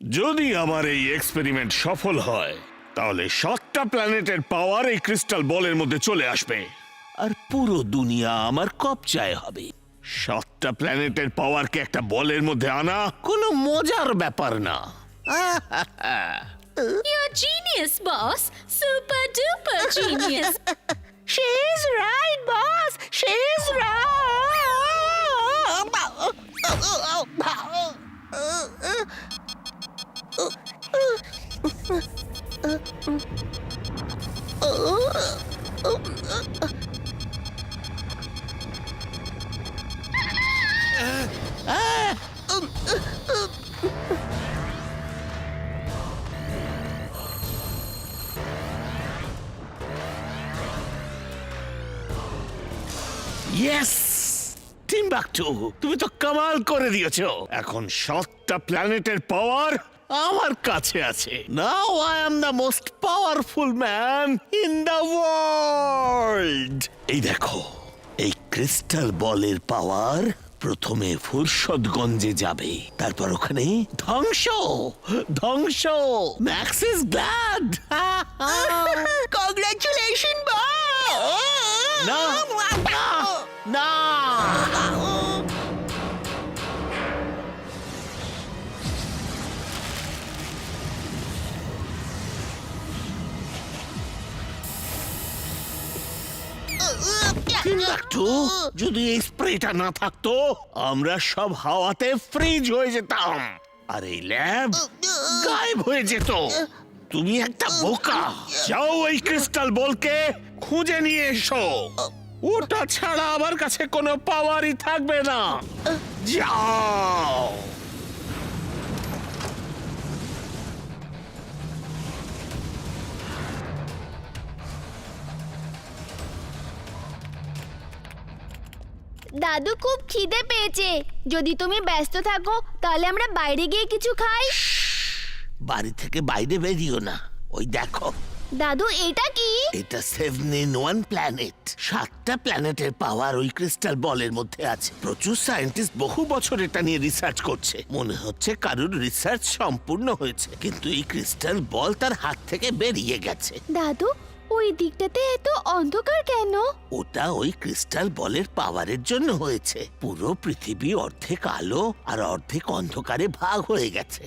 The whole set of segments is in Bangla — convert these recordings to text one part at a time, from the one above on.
যদি আমার এই এক্সপেরিমেন্ট সফল হয় তাহলে 7টা প্ল্যানেটের পাওয়ার এই ক্রিস্টাল বলের মধ্যে চলে আসবে আর পুরো দুনিয়া আমার কবজায় হবে। 7টা প্ল্যানেটের পাওয়ারকে একটা বলের মধ্যে আনা কোনো মজার ব্যাপার না। You're genius, boss. Super duper genius. She's right, boss. She's yes Timbuktu, তুমি তো কামাল করে দিয়েছো। এখন 7টা প্ল্যানেটের পাওয়ার আমার কাছে আছে। Now I am the most powerful man in the world. এই দেখো, এই ক্রিস্টাল বলের পাওয়ার প্রথমে ফুরসতগঞ্জে যাবে, তারপর ওখানে ধ্বংস ধ্বংস। Max is glad. Congratulations, boss. না না, টিম্বাকটু, যদি এই স্প্রেটা না থাকতো আমরা সব হাওয়াতে ফ্রিজ হয়ে যেতাম আর এই ল্যাব গায়েব হয়ে যেত। তুমি একটা বোকা। যাও এই ক্রিস্টাল বলকে খুঁজে নিয়ে এসো। ওটা ছাড়া আমার কাছে কোনো পাওয়ারই থাকবে না। যাও। দাদু খুব খিদে পেয়েছে। যদি তুমি ব্যস্ত থাকো তাহলে আমরা বাইরে গিয়ে কিছু খাই। বাড়ি থেকে বাইরে বেরিও না। ওই দেখো, দাদু এটা কি? এটা 7 প্ল্যানেট। 7টা প্ল্যানেটের পাওয়ার ওই ক্রিস্টাল বলের মধ্যে আছে। প্রচুর সায়েন্টিস্ট বহু বছর এটা নিয়ে রিসার্চ করছে। মনে হচ্ছে কারোর রিসার্চ সম্পূর্ণ হয়েছে, কিন্তু এই ক্রিস্টাল বল তার হাত থেকে বেরিয়ে গেছে। দাদু, ওই দিকটাতে এত অন্ধকার কেন? ওটা ওই ক্রিস্টাল বলের পাওয়ারের জন্য হয়েছে। পুরো পৃথিবী অর্ধেক আলো আর অর্ধেক অন্ধকারে ভাগ হয়ে গেছে।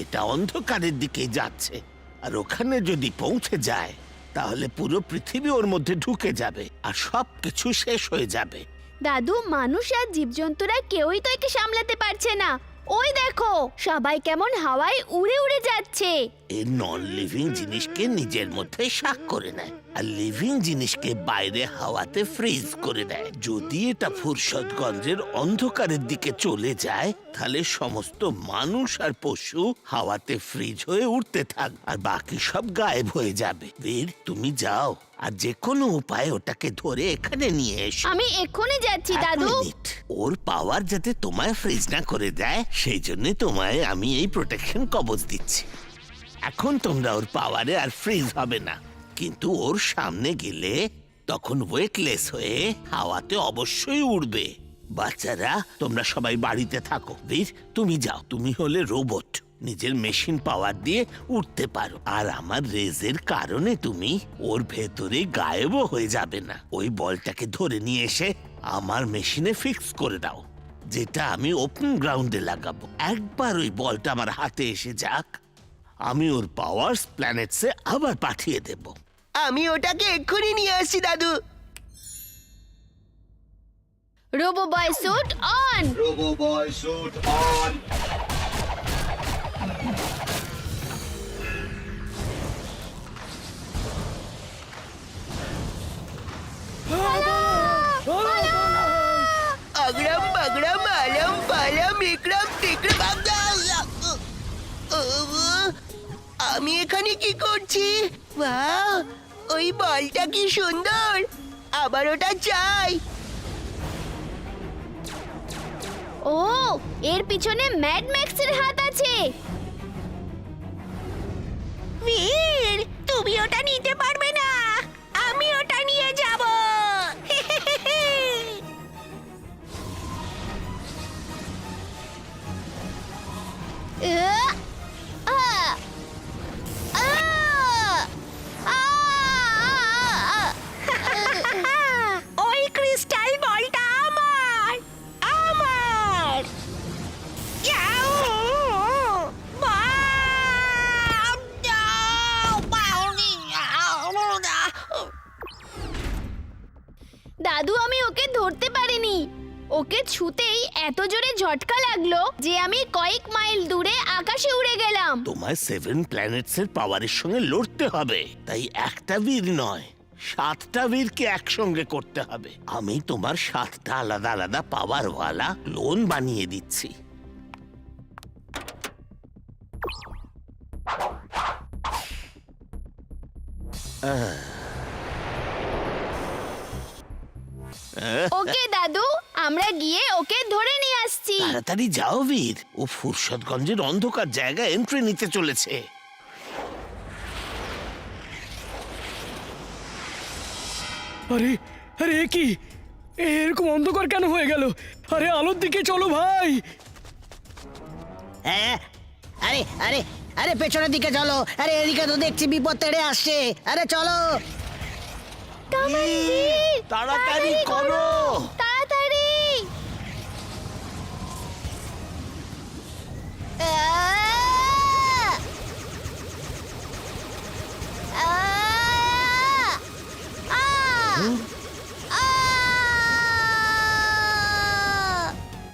এটা অন্ধকারের দিকে যাচ্ছে, আর ওখানে যদি পৌঁছে যায় তাহলে পুরো পৃথিবী ওর মধ্যে ঢুকে যাবে আর সবকিছু শেষ হয়ে যাবে। দাদু, মানুষ আর জীবজন্তুরা কেউই তো একে সামলাতে পারছে না। ওই দেখো, সবাই কেমন হাওয়ায় উড়ে উড়ে যাচ্ছে। এই নন লিভিং জিনিসকে নিজের মধ্যে শাক করে নেয় আর লিভিং জিনিসকে বাইরে হাওয়াতে ফ্রিজ করে দেয়। যদি এটা ফুরসতগঞ্জের অন্ধকারের দিকে চলে যায় তাহলে সমস্ত মানুষ আর পশু হাওয়াতে ফ্রিজ হয়ে উঠতে থাক আর বাকি সব গায়েব হয়ে যাবে। বীর, তুমি যাও আর যে কোনো উপায়ে ওটাকে ধরে এখানে নিয়ে এসো। আমি এক্ষুনি যাচ্ছি এক দাদু। মিনিট। ওর পাওয়ার যাতে তোমায় ফ্রিজ না করে দেয় সেই জন্য তোমায় আমি এই প্রোটেকশন কবচ দিচ্ছি। এখন তোমরা ওর পাওয়ারে আর ফ্রিজ হবে না, কিন্তু ওর সামনে গেলে তখন ওয়েটলেস হয়ে হাওয়াতে অবশ্যই উড়বে। বাচ্চারা, তোমরা সবাই বাড়িতে থাকো। বীর, তুমি যাও। তুমি হলে রোবট, নিজের মেশিন পাওয়ার দিয়ে উঠতে পারো। আর আমার রেজের কারণে তুমি ওর ভেতরে গায়েবও হয়ে যাবে না। ওই বলটাকে ধরে নিয়ে এসে আমার মেশিনে ফিক্স করে দাও, যেটা আমি ওপেন গ্রাউন্ডে লাগাবো। একবার ওই বলটা আমার হাতে এসে যাক, আমি ওর পাওয়ার প্ল্যানেটসে আবার পাঠিয়ে দেব। আমি ওটাকে এক্ষুনি নিয়ে আসছি দাদু। Robo boy suit on. Robo Boy suit on. अगड़म बगड़म आलम पालम इकड़म टिकड़म। আমি এখানে কি করছি? বাহ, ওই বলটা কি সুন্দর। আবার ওটা চাই। ও, এর পিছনে ম্যাড ম্যাক্সের হাত আছে। বীর, তুমি ওটা নিতে পারবে না। আমি ওটা নিয়ে যাব। ওকে ছুতেই এত জোরে ঝটকা লাগলো যে আমি কয়েক মাইল দূরে আকাশে উড়ে গেলাম। তোমায় 7 প্ল্যানেটস এর পাওয়ারের সঙ্গে লড়তে হবে, তাই একটা বীর নয় 7টা বীরকে একসঙ্গে করতে হবে। আমি তোমার 7টা আলাদা আলাদা পাওয়ারওয়ালা ক্লোন বানিয়ে দিচ্ছি। ওকে দাদু, আমরা গিয়ে ওকে ধরে নিয়ে আসছি। তাড়াতাড়ি যাও বীর, ও ফুরসতগঞ্জের অন্ধকার জায়গায় এন্ট্রি নিতে চলেছে। আরে আরে এ কি, এরকম অন্ধকার কেন হয়ে গেল? আরে আলোর দিকে চলো ভাই। হ্যাঁ, আরে আরে আরে পেছনের দিকে চলো। আরে এদিকে তো দেখছি বিপদ তেড়ে আসছে। আরে চলো। তাড়াতাড়ি করো। তাড়াতাড়ি।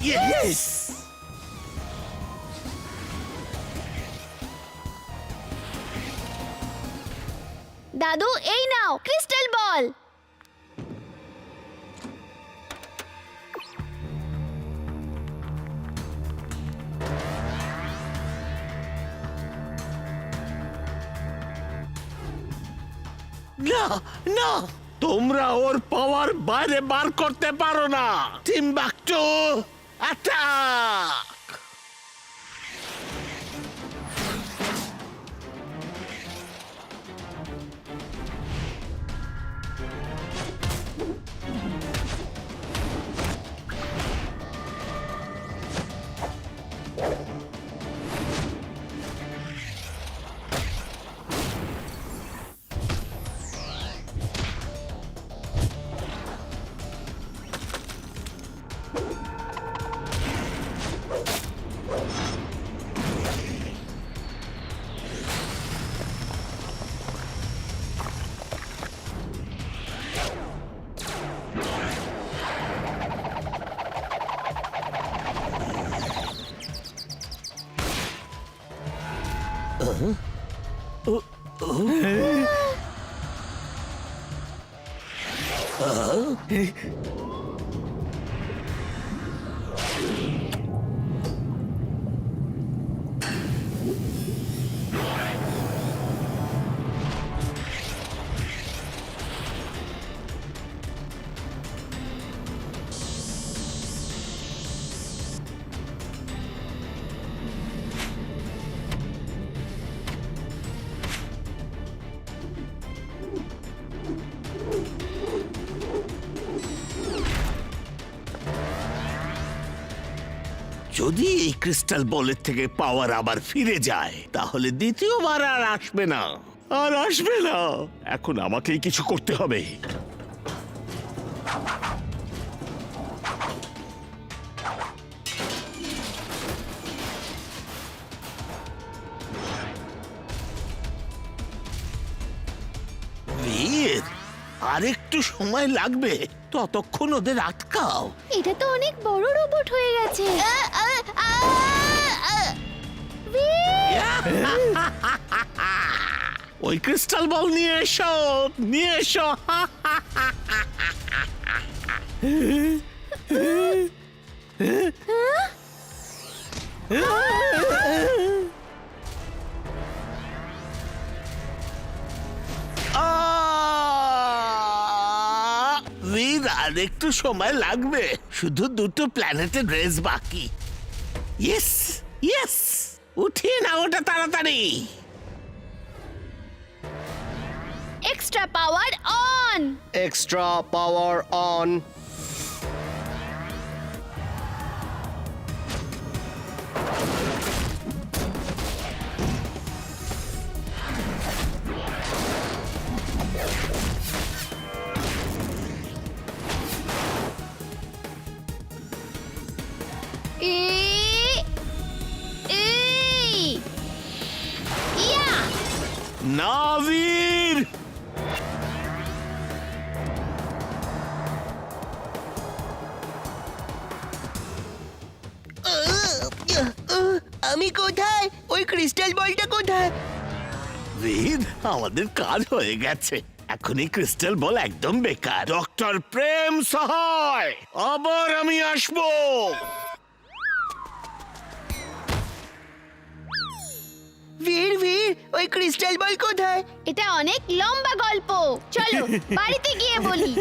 ইয়েস! দাদু, এই নাও ক্রিস্টাল বল। না না, তোমরা ওর পাওয়ার বাইরে বার করতে পারো না। Timbuktu attack! যদি এই ক্রিস্টাল বলের থেকে পাওয়ার আবার ফিরে যায়, তাহলে দ্বিতীয়বার আর আসবে না, আর আসবে না। এখন আমাকেই কিছু করতে হবে। বীর, আর একটু সময় লাগবে, ততক্ষণ ওদের আটকাও। এটা তো অনেক বড় রোবট হয়ে গেছে। ওই ক্রিস্টাল বল নিয়ে এসো, নিয়ে এসো। বীর, আর একটু সময় লাগবে, শুধু 2টো প্ল্যানেটের রেস বাকি। ইয়েস ইয়েস, উঠিয়ে না ওটা তাড়াতাড়ি। Extra power on. Extra power on. না বীর, আমি কোথায়? ওই ক্রিস্টাল বলটা কোথায়? রিদ, আমাদের কাজ হয়ে গেছে। এখন এই ক্রিস্টাল বল একদম বেকার। ডক্টর প্রেম সহায়, আবার আমি আসবো। বীর বীর, ওই ক্রিস্টাল বল কোথায়? এটা অনেক লম্বা গল্প, চলো বাড়িতে গিয়ে বলি।